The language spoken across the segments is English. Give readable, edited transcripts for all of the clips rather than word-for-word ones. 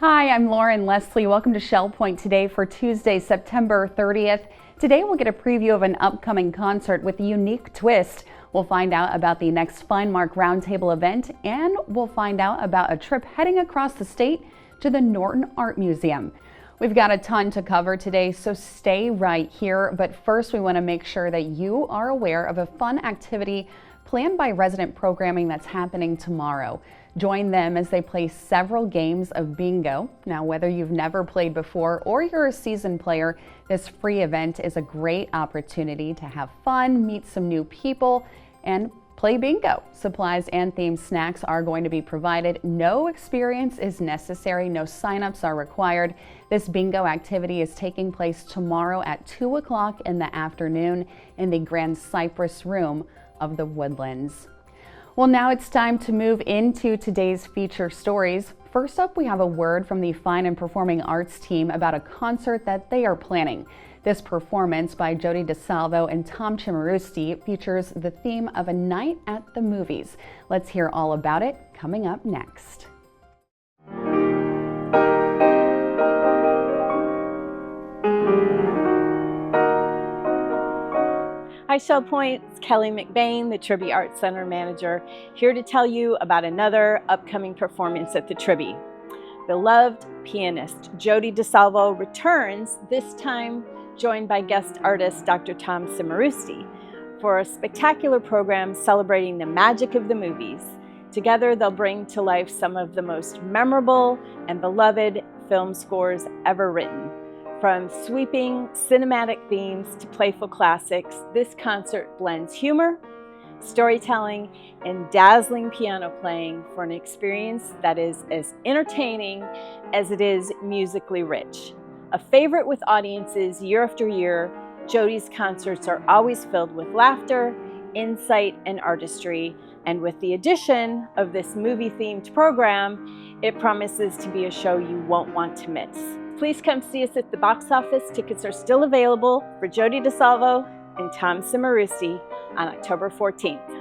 Hi, I'm Lauren Leslie. Welcome to Shell Point today for Tuesday, September 30th. Today we'll get a preview of an upcoming concert with a unique twist. We'll find out about the next FindMark Roundtable event, and we'll find out about a trip heading across the state to the Norton Art Museum. We've got a ton to cover today, so stay right here. But first, we want to make sure that you are aware of a fun activity planned by Resident Programming that's happening tomorrow. Join them as they play several games of bingo. Now, whether you've never played before or you're a seasoned player, this free event is a great opportunity to have fun, meet some new people, and play bingo. Supplies and themed snacks are going to be provided. No experience is necessary. No signups are required. This bingo activity is taking place tomorrow at 2 o'clock in the afternoon in the Grand Cypress Room of the Woodlands. Well, now it's time to move into today's feature stories. First up, we have a word from the Fine and Performing Arts team about a concert that they are planning. This performance by Jody DeSalvo and Tom Cimarusti features the theme of a night at the movies. Let's hear all about it coming up next. Hi Shell Point, it's Kelly McBain, the Tribby Arts Center manager, here to tell you about another upcoming performance at the Tribby. Beloved pianist Jody DeSalvo returns, this time joined by guest artist Dr. Tom Cimarusti, for a spectacular program celebrating the magic of the movies. Together they'll bring to life some of the most memorable and beloved film scores ever written. From sweeping cinematic themes to playful classics, this concert blends humor, storytelling, and dazzling piano playing for an experience that is as entertaining as it is musically rich. A favorite with audiences year after year, Jody's concerts are always filled with laughter, insight, and artistry. And with the addition of this movie-themed program, it promises to be a show you won't want to miss. Please come see us at the box office. Tickets are still available for Jody DeSalvo and Tom Cimarusti on October 14th.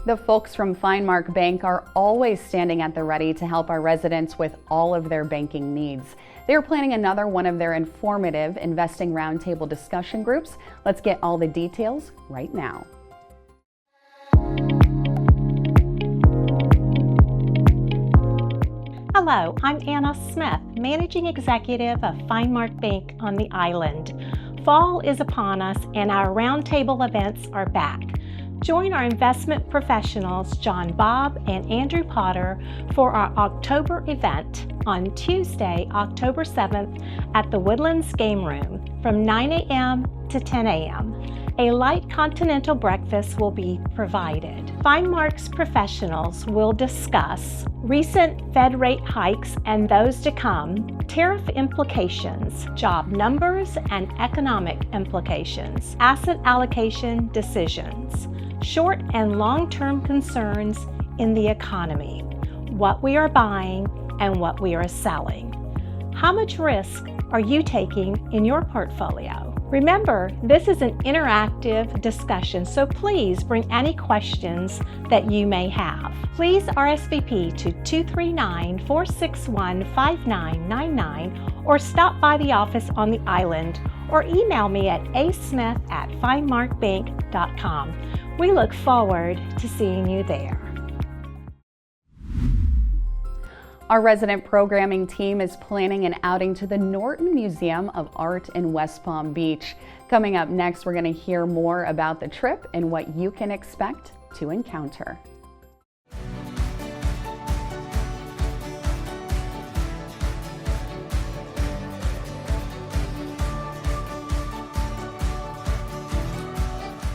The folks from FindMark Bank are always standing at the ready to help our residents with all of their banking needs. They are planning another one of their informative investing roundtable discussion groups. Let's get all the details right now. Hello, I'm Anna Smith, Managing Executive of FindMark Bank on the island. Fall is upon us and our roundtable events are back. Join our investment professionals, John Bob and Andrew Potter, for our October event on Tuesday, October 7th at the Woodlands Game Room from 9 a.m. to 10 a.m. A light continental breakfast will be provided. FineMark's professionals will discuss recent Fed rate hikes and those to come, tariff implications, job numbers and economic implications, asset allocation decisions, short and long-term concerns in the economy, what we are buying and what we are selling. How much risk are you taking in your portfolio? Remember, this is an interactive discussion, so please bring any questions that you may have. Please RSVP to 239-461-5999 or stop by the office on the island or email me at asmith@finemarkbank.com. We look forward to seeing you there. Our resident programming team is planning an outing to the Norton Museum of Art in West Palm Beach. Coming up next, we're going to hear more about the trip and what you can expect to encounter.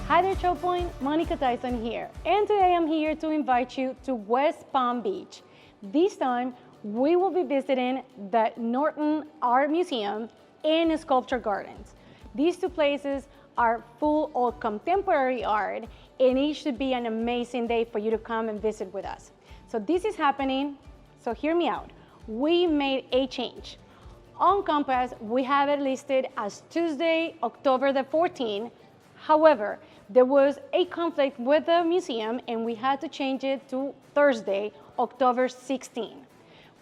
Hi there, Show Point. Monica Tyson here, and today I'm here to invite you to West Palm Beach. This time, we will be visiting the Norton Art Museum and Sculpture Gardens. These two places are full of contemporary art, and it should be an amazing day for you to come and visit with us. So this is happening, so hear me out. We made a change. On Compass, we have it listed as Tuesday, October the 14th. However, there was a conflict with the museum and we had to change it to Thursday, October 16th.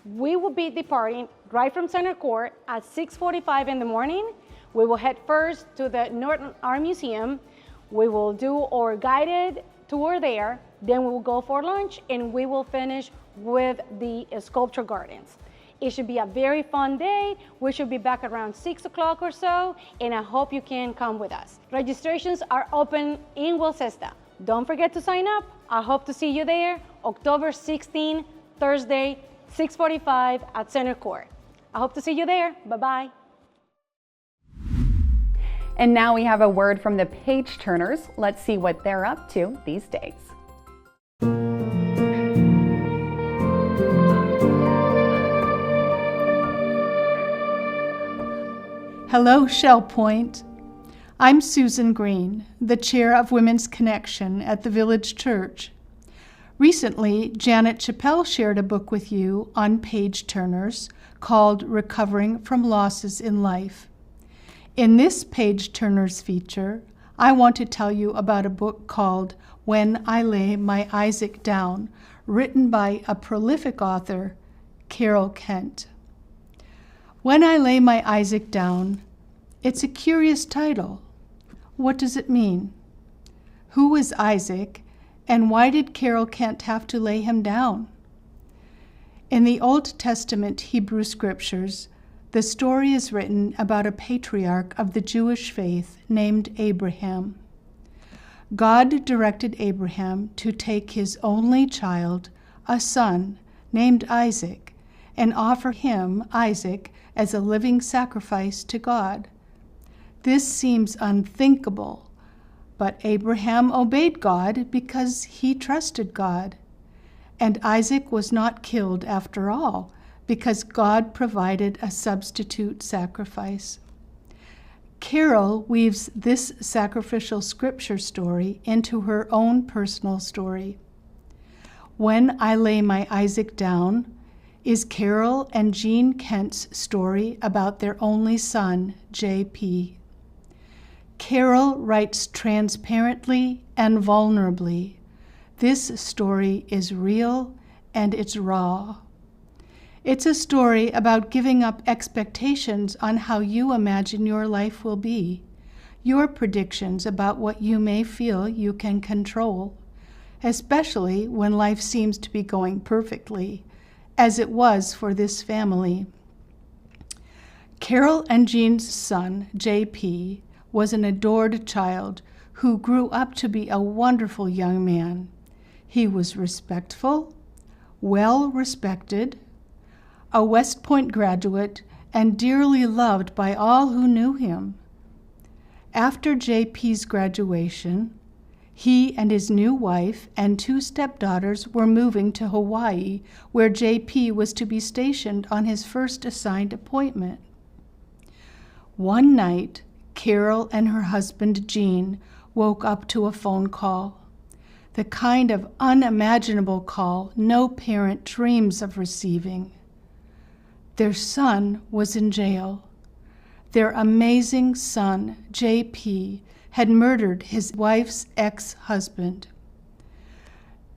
We will be departing right from Center Court at 6:45 in the morning. We will head first to the Norton Art Museum. We will do our guided tour there. Then we will go for lunch and we will finish with the Sculpture Gardens. It should be a very fun day. We should be back around 6 o'clock or so, and I hope you can come with us. Registrations are open in Wellcesta. Don't forget to sign up. I hope to see you there, October 16, Thursday, 6:45 at Center Court. I hope to see you there. Bye-bye. And now we have a word from the page turners. Let's see what they're up to these days. Hello, Shell Point. I'm Susan Green, the chair of Women's Connection at the Village Church. Recently, Janet Chappell shared a book with you on page turners called Recovering from Losses in Life. In this page turners feature, I want to tell you about a book called When I Lay My Isaac Down, written by a prolific author, Carol Kent. When I Lay My Isaac Down, it's a curious title. What does it mean? Who is Isaac, and why did Carol Kent have to lay him down? In the Old Testament Hebrew Scriptures, the story is written about a patriarch of the Jewish faith named Abraham. God directed Abraham to take his only child, a son named Isaac, and offer him, Isaac, as a living sacrifice to God. This seems unthinkable, but Abraham obeyed God because he trusted God. And Isaac was not killed after all, because God provided a substitute sacrifice. Carol weaves this sacrificial scripture story into her own personal story. When I Lay My Isaac Down is Carol and Jean Kent's story about their only son, J.P. Carol writes transparently and vulnerably. This story is real and it's raw. It's a story about giving up expectations on how you imagine your life will be, your predictions about what you may feel you can control, especially when life seems to be going perfectly, as it was for this family. Carol and Jean's son, J.P., was an adored child who grew up to be a wonderful young man. He was respectful, well respected, a West Point graduate, and dearly loved by all who knew him. After J.P.'s graduation, He and his new wife and 2 stepdaughters were moving to Hawaii, where JP was to be stationed on his first assigned appointment. One night, Carol and her husband Gene woke up to a phone call, the kind of unimaginable call no parent dreams of receiving. Their son was in jail. Their amazing son, JP, had murdered his wife's ex-husband.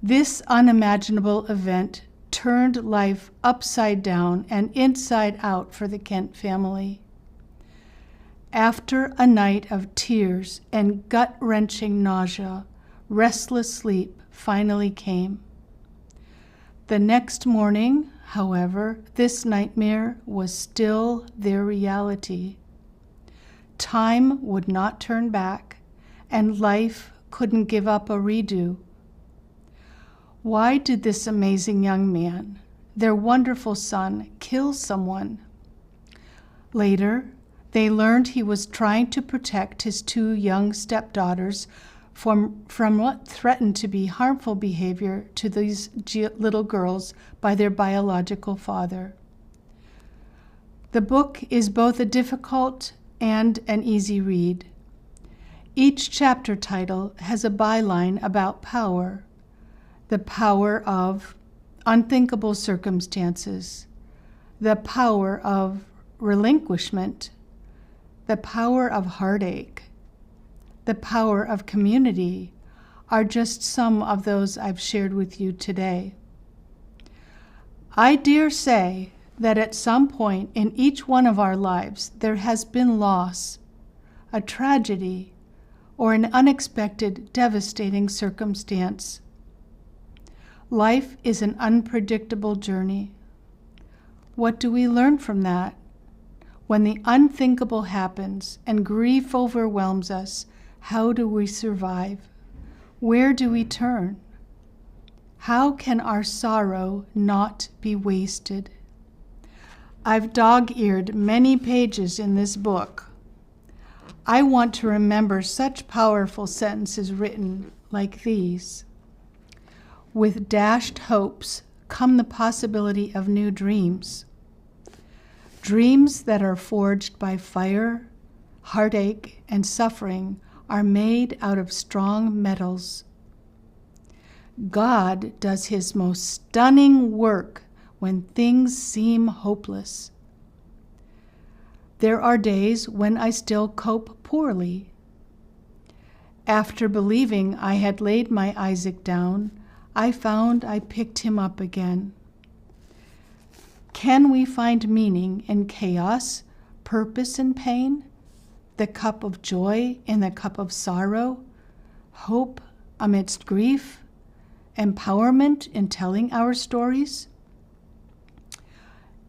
This unimaginable event turned life upside down and inside out for the Kent family. After a night of tears and gut-wrenching nausea, restless sleep finally came. The next morning, however, this nightmare was still their reality. Time would not turn back, and life couldn't give up a redo. Why did this amazing young man, their wonderful son, kill someone? Later, they learned he was trying to protect his 2 young stepdaughters from what threatened to be harmful behavior to these little girls by their biological father. The book is both a difficult and an easy read. Each chapter title has a byline about power, the power of unthinkable circumstances, the power of relinquishment, the power of heartache, the power of community are just some of those I've shared with you today. I dare say that at some point in each one of our lives there has been loss, a tragedy, or an unexpected, devastating circumstance. Life is an unpredictable journey. What do we learn from that? When the unthinkable happens and grief overwhelms us, how do we survive? Where do we turn? How can our sorrow not be wasted? I've dog-eared many pages in this book. I want to remember such powerful sentences written like these. With dashed hopes come the possibility of new dreams. Dreams that are forged by fire, heartache, and suffering are made out of strong metals. God does his most stunning work when things seem hopeless. There are days when I still cope poorly. After believing I had laid my Isaac down, I found I picked him up again. Can we find meaning in chaos, purpose in pain, the cup of joy in the cup of sorrow, hope amidst grief, empowerment in telling our stories?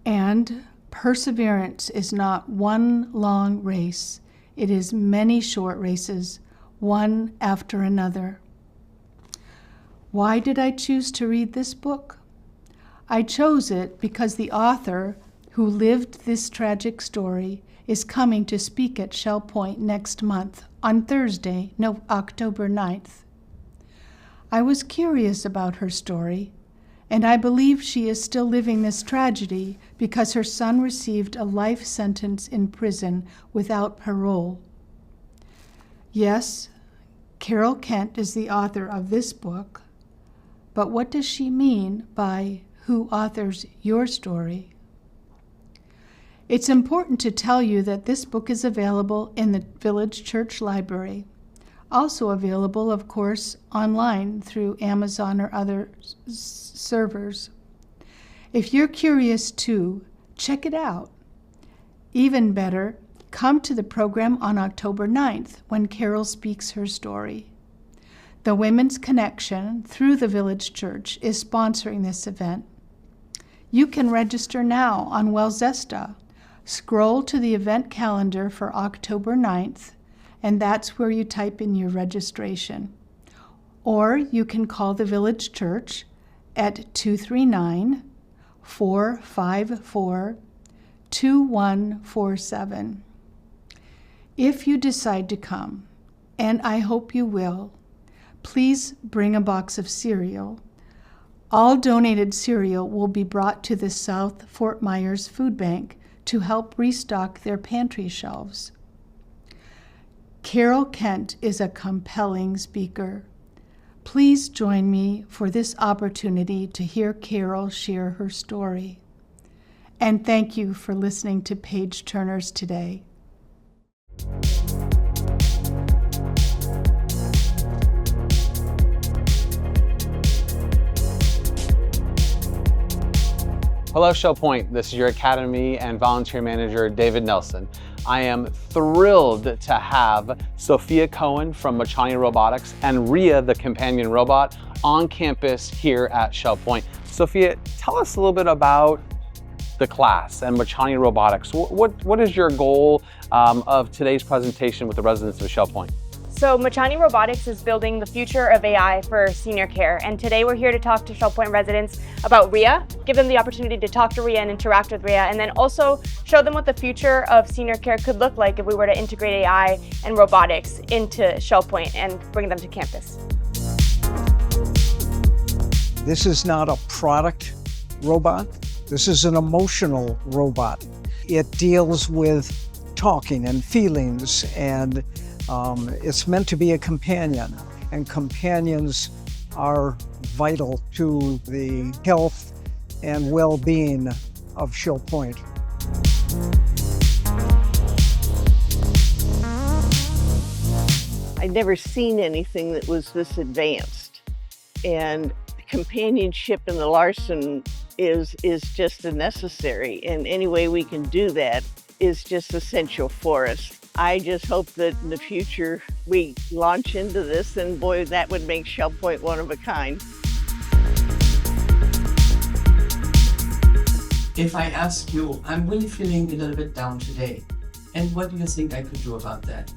And perseverance is not one long race. It is many short races, one after another. Why did I choose to read this book? I chose it because the author who lived this tragic story is coming to speak at Shell Point next month on Thursday, October 9th. I was curious about her story, and I believe she is still living this tragedy because her son received a life sentence in prison without parole. Yes, Carol Kent is the author of this book, but what does she mean by who authors your story? It's important to tell you that this book is available in the Village Church Library, also available, of course, online through Amazon or other servers. If you're curious too, check it out. Even better, come to the program on October 9th when Carol speaks her story. The Women's Connection through the Village Church is sponsoring this event. You can register now on Wellzesta. Scroll to the event calendar for October 9th, and that's where you type in your registration. Or you can call the Village Church at 239-454-2147. If you decide to come, and I hope you will, please bring a box of cereal. All donated cereal will be brought to the South Fort Myers Food Bank to help restock their pantry shelves. Carol Kent is a compelling speaker. Please join me for this opportunity to hear Carol share her story. And thank you for listening to Page Turners today. Hello, Shell Point. This is your Academy and Volunteer Manager, David Nelson. I am thrilled to have Sophia Cohen from Machani Robotics and Rhea, the companion robot, on campus here at Shell Point. Sophia, tell us a little bit about the class and Machani Robotics. What is your goal of today's presentation with the residents of Shell Point? So Machani Robotics is building the future of AI for senior care, and today we're here to talk to Shell Point residents about Rhea, give them the opportunity to talk to Rhea and interact with Rhea, and then also show them what the future of senior care could look like if we were to integrate AI and robotics into Shell Point and bring them to campus. This is not a product robot. This is an emotional robot. It deals with talking and feelings, and it's meant to be a companion, and companions are vital to the health and well-being of Shell Point. I'd never seen anything that was this advanced, and companionship in the Larson is just a necessary, and any way we can do that is just essential for us. I just hope that in the future we launch into this, and boy, that would make Shell Point one of a kind. If I ask you, I'm really feeling a little bit down today, and what do you think I could do about that?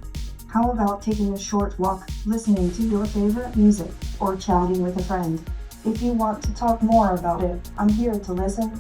How about taking a short walk, listening to your favorite music, or chatting with a friend? If you want to talk more about it, I'm here to listen.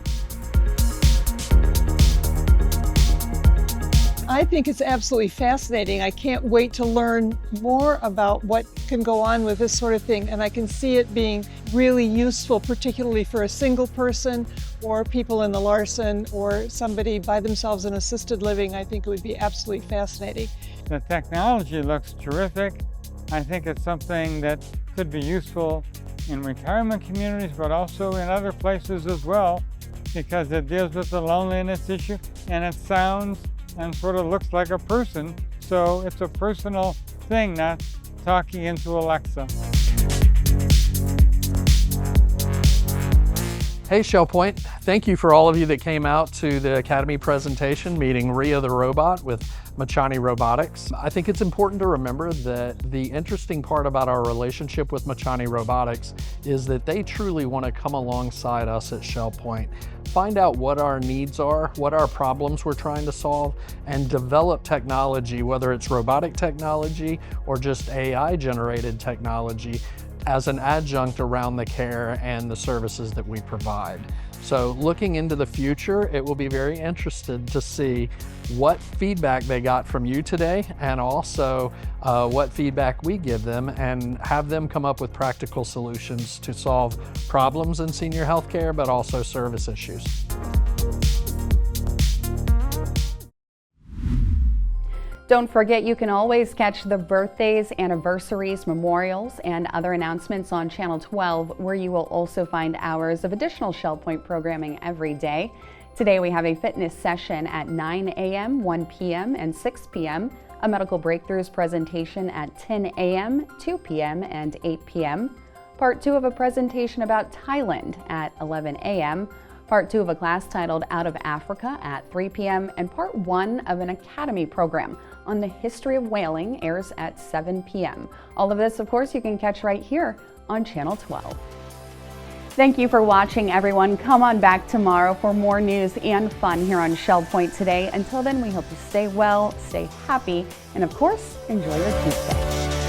I think it's absolutely fascinating. I can't wait to learn more about what can go on with this sort of thing, and I can see it being really useful, particularly for a single person or people in the Larson or somebody by themselves in assisted living. I think it would be absolutely fascinating. The technology looks terrific. I think it's something that could be useful in retirement communities, but also in other places as well, because it deals with the loneliness issue, and it sounds and sort of looks like a person. So it's a personal thing, not talking into Alexa. Hey Shell Point, thank you for all of you that came out to the Academy presentation meeting Rhea the robot with Machani Robotics. I think it's important to remember that the interesting part about our relationship with Machani Robotics is that they truly want to come alongside us at Shell Point, find out what our needs are, what our problems we're trying to solve, and develop technology, whether it's robotic technology or just AI-generated technology, as an adjunct around the care and the services that we provide. So looking into the future, it will be very interesting to see what feedback they got from you today, and also what feedback we give them, and have them come up with practical solutions to solve problems in senior health care, but also service issues. Don't forget, you can always catch the birthdays, anniversaries, memorials, and other announcements on Channel 12, where you will also find hours of additional Shell Point programming every day. Today we have a fitness session at 9 a.m., 1 p.m., and 6 p.m., a medical breakthroughs presentation at 10 a.m., 2 p.m., and 8 p.m., part 2 of a presentation about Thailand at 11 a.m., part 2 of a class titled Out of Africa at 3 p.m., and part 1 of an Academy program on the history of whaling airs at 7 p.m. All of this, of course, you can catch right here on Channel 12. Thank you for watching, everyone. Come on back tomorrow for more news and fun here on Shell Point Today. Until then, we hope you stay well, stay happy, and of course, enjoy your Tuesday.